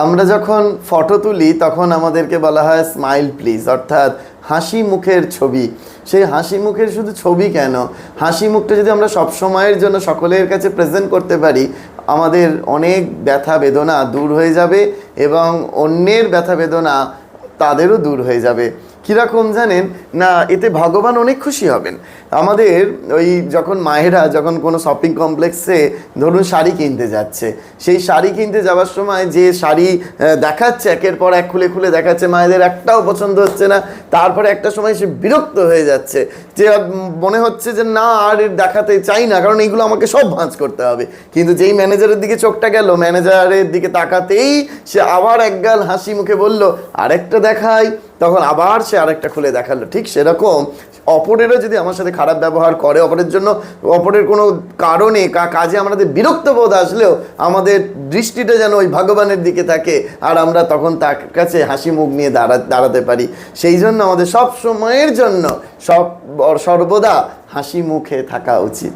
আমরা যখন ফটো তুলি তখন আমাদেরকে বলা হয় স্মাইল প্লিজ, অর্থাৎ হাসি মুখের ছবি। সেই হাসি মুখের শুধু ছবি কেন, হাসি মুখটা যদি আমরা সব সময়ের জন্য সকলের কাছে প্রেজেন্ট করতে পারি, আমাদের অনেক ব্যথা বেদনা দূর হয়ে যাবে এবং অন্যের ব্যথা বেদনা তাদেরও দূর হয়ে যাবে। কীরকম জানেন না, এতে ভগবান অনেক খুশি হবেন। আমাদের ওই যখন মায়েরা যখন কোনো শপিং কমপ্লেক্সে ধরুন শাড়ি কিনতে যাচ্ছে, সেই শাড়ি কিনতে যাওয়ার সময় যে শাড়ি দেখাচ্ছে, একের পর এক খুলে খুলে দেখাচ্ছে, মায়েদের একটাও পছন্দ হচ্ছে না। তারপরে একটা সময় সে বিরক্ত হয়ে যাচ্ছে, যে মনে হচ্ছে যে না আর দেখাতে চাই না, কারণ এইগুলো আমাকে সব ভাঁজ করতে হবে। কিন্তু যেই ম্যানেজারের দিকে চোখটা গেল, ম্যানেজারের দিকে তাকাতেই সে আবার একগাল হাসি মুখে বলল আরেকটা দেখাই, তখন আবার সে আরেকটা খুলে দেখালো। ঠিক সেরকম অপরেরও যদি আমার সাথে খারাপ ব্যবহার করে, অপরের জন্য অপরের কোনো কারণে কাজে আমাদের বিরক্ত বোধ আসলেও আমাদের দৃষ্টিটা যেন ওই ভগবানের দিকে থাকে, আর আমরা তখন তার কাছে হাসি মুখ নিয়ে দাঁড়াতে পারি। সেই জন্য আমাদের সব সময়ের জন্য সর্বদা হাসি মুখে থাকা উচিত।